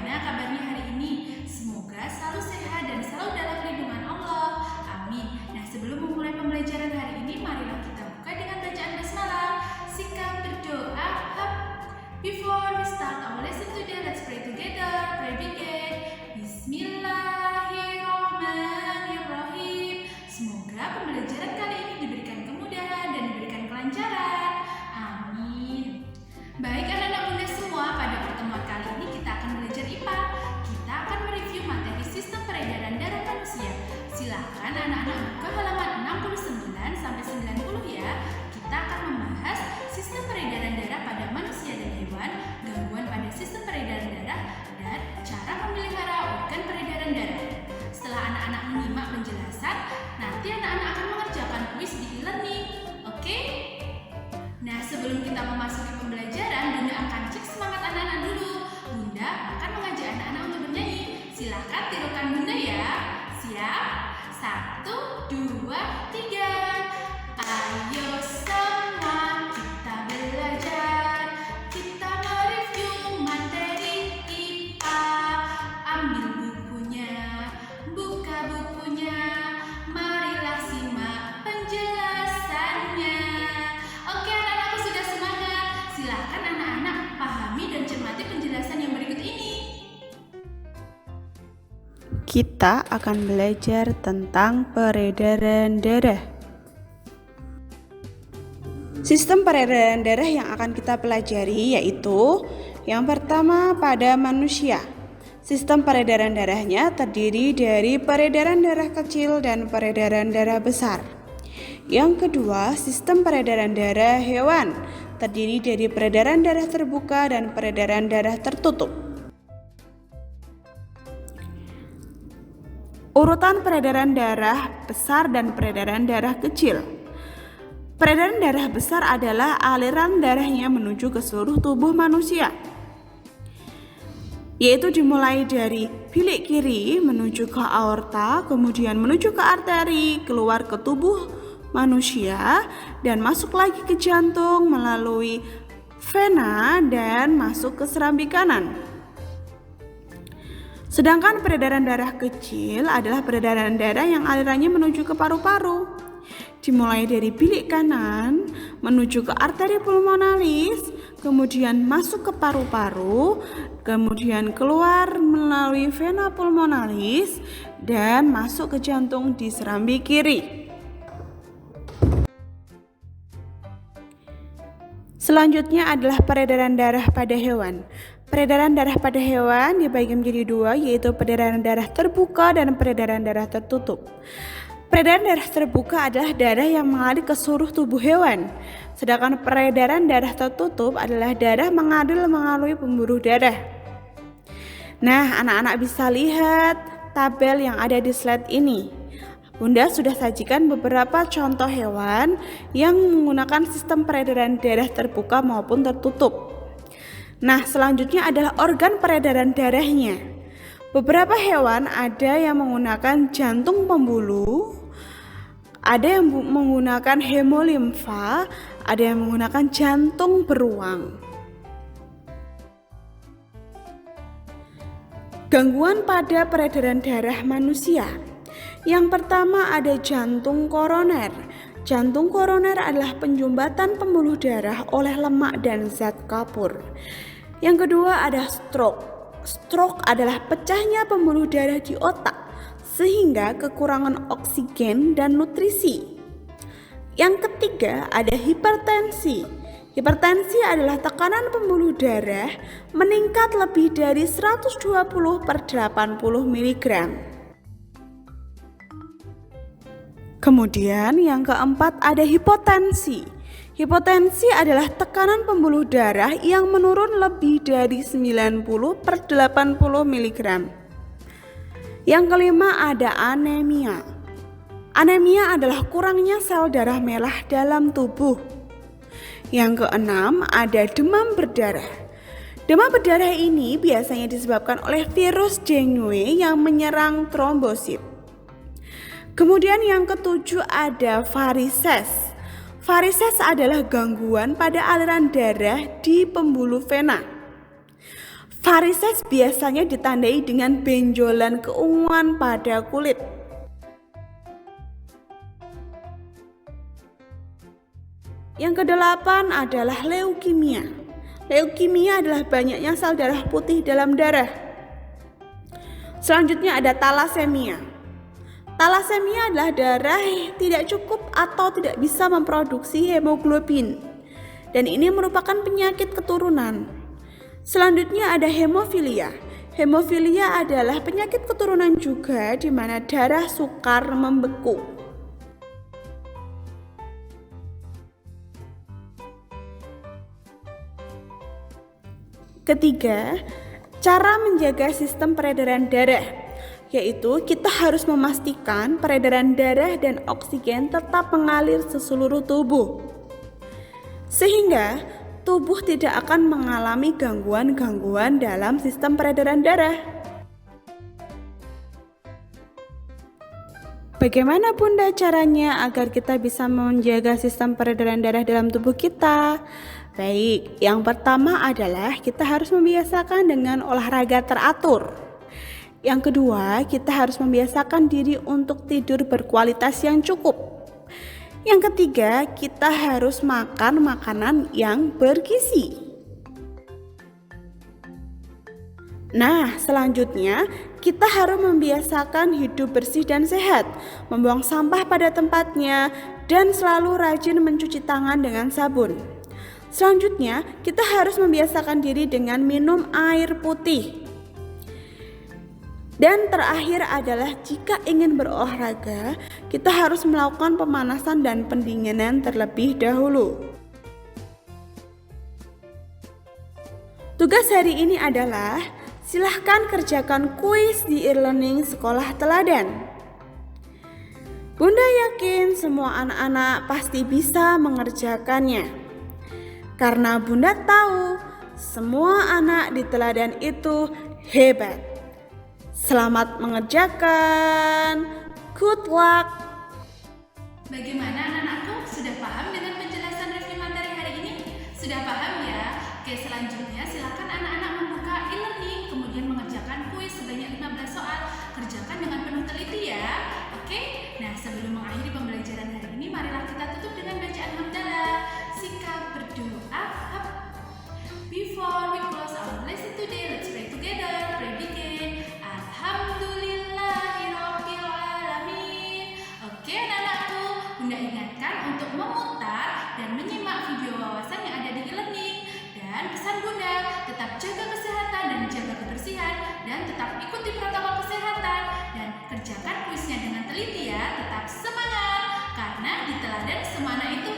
bagaimana kabarnya hari ini? Semoga selalu sehat dan selalu dalam lindungan Allah. Amin. Nah, sebelum memulai pembelajaran hari ini, marilah kita buka dengan bacaan basmalah. Sikap berdoa. Before we start our lesson today, let's pray together. Pray begin. Bismillahirrahmanirrahim. Semoga pembelajaran kali ini diberikan kemudahan dan diberikan kelancaran. Amin. Baik anak-anak bunda semua, pada pertemuan kali ini kita akan belajar IPA. Kita akan mereview materi sistem peredaran darah manusia. Silakan anak-anak buka halaman 69 sampai 90 ya. Kita akan membahas sistem peredaran darah pada manusia dan hewan, gangguan pada sistem peredaran darah, dan cara memelihara organ peredaran darah. Setelah anak-anak menyimak penjelasan, nanti anak-anak akan mengerjakan kuis di e-learning. Oke? Nah, sebelum kita memasuki pembelajaran, Bunda akan cek semangat anak-anak dulu. Bunda akan mengajak anak-anak untuk bernyanyi. Silakan tirukan Bunda ya. Siap? 1, 2, 3. Ayo semua kita belajar. Kita mereview materi IPA. Ambil bukunya, buka bukunya. Marilah simak penjelasannya. Oke, anak-anakku sudah semangat. Silakan anak-anak pahami dan cermati penjelasan yang berikut ini. Kita akan belajar tentang peredaran darah. Sistem peredaran darah yang akan kita pelajari yaitu yang pertama pada manusia. Sistem peredaran darahnya terdiri dari peredaran darah kecil dan peredaran darah besar. Yang kedua, sistem peredaran darah hewan terdiri dari peredaran darah terbuka dan peredaran darah tertutup. Urutan peredaran darah besar dan peredaran darah kecil. Peredaran darah besar adalah aliran darahnya menuju ke seluruh tubuh manusia, yaitu dimulai dari bilik kiri menuju ke aorta, kemudian menuju ke arteri, keluar ke tubuh manusia, dan masuk lagi ke jantung melalui vena dan masuk ke serambi kanan. Sedangkan peredaran darah kecil adalah peredaran darah yang alirannya menuju ke paru-paru, dimulai dari bilik kanan menuju ke arteri pulmonalis, kemudian masuk ke paru-paru, kemudian keluar melalui vena pulmonalis dan masuk ke jantung di serambi kiri. Selanjutnya adalah peredaran darah pada hewan. Peredaran darah pada hewan dibagi menjadi dua, yaitu peredaran darah terbuka dan peredaran darah tertutup. Peredaran darah terbuka adalah darah yang mengalir ke seluruh tubuh hewan, sedangkan peredaran darah tertutup adalah darah mengalir melalui pembuluh darah. Nah, anak-anak bisa lihat tabel yang ada di slide ini. Bunda sudah sajikan beberapa contoh hewan yang menggunakan sistem peredaran darah terbuka maupun tertutup. Nah, selanjutnya adalah organ peredaran darahnya. Beberapa hewan ada yang menggunakan jantung pembuluh, ada yang menggunakan hemolimfa, ada yang menggunakan jantung beruang. Gangguan pada peredaran darah manusia. Yang pertama ada jantung koroner. Jantung koroner adalah penjumbatan pembuluh darah oleh lemak dan zat kapur. Yang kedua ada stroke. Stroke adalah pecahnya pembuluh darah di otak sehingga kekurangan oksigen dan nutrisi. Yang ketiga ada hipertensi. Hipertensi adalah tekanan pembuluh darah meningkat lebih dari 120/80 mg. Kemudian yang keempat ada hipotensi. Hipotensi adalah tekanan pembuluh darah yang menurun lebih dari 90/80 mg. Yang kelima ada anemia. Anemia adalah kurangnya sel darah merah dalam tubuh. Yang keenam ada demam berdarah. Demam berdarah ini biasanya disebabkan oleh virus dengue yang menyerang trombosit. Kemudian yang ketujuh ada varises. Varises adalah gangguan pada aliran darah di pembuluh vena. Varises biasanya ditandai dengan benjolan keunguan pada kulit. Yang kedelapan adalah leukemia. Leukemia adalah banyaknya sel darah putih dalam darah. Selanjutnya ada talasemia. Talasemia adalah darah tidak cukup atau tidak bisa memproduksi hemoglobin. Dan ini merupakan penyakit keturunan. Selanjutnya ada hemofilia. Hemofilia adalah penyakit keturunan juga di mana darah sukar membeku. Ketiga, cara menjaga sistem peredaran darah, yaitu kita harus memastikan peredaran darah dan oksigen tetap mengalir seluruh tubuh, sehingga tubuh tidak akan mengalami gangguan-gangguan dalam sistem peredaran darah. Bagaimana Bunda caranya agar kita bisa menjaga sistem peredaran darah dalam tubuh kita? Baik, yang pertama adalah kita harus membiasakan dengan olahraga teratur. Yang kedua, kita harus membiasakan diri untuk tidur berkualitas yang cukup. Yang ketiga, kita harus makan makanan yang bergizi. Nah, selanjutnya kita harus membiasakan hidup bersih dan sehat, membuang sampah pada tempatnya, dan selalu rajin mencuci tangan dengan sabun. Selanjutnya, kita harus membiasakan diri dengan minum air putih. Dan terakhir adalah jika ingin berolahraga, kita harus melakukan pemanasan dan pendinginan terlebih dahulu. Tugas hari ini adalah silahkan kerjakan kuis di e-learning Sekolah Teladan. Bunda yakin semua anak-anak pasti bisa mengerjakannya. Karena Bunda tahu semua anak di teladan itu hebat. Selamat mengerjakan. Good luck. Bagaimana anak-anakku? Sudah paham dengan penjelasan review materi hari ini? Sudah paham ya? Oke, selanjutnya silakan anak-anak membuka e-learning, kemudian mengerjakan kuis sebanyak 15 soal. Kerjakan dengan penuh teliti ya. Oke? Nah, sebelum mengakhiri pembelajaran hari ini, marilah kita tutup dengan bacaan hamdalah. Sikap berdoa. Before we close our lesson today, let's pray together. Pray begin. Alhamdulillahirabbil alamin. Oke, anak-anakku, Bunda ingatkan untuk memutar dan menyimak video wawasan yang ada di e-learning. Dan pesan Bunda, tetap jaga kesehatan dan jaga kebersihan, dan tetap ikuti protokol kesehatan, dan kerjakan kuisnya dengan teliti ya. Tetap semangat, karena di teladan semana itu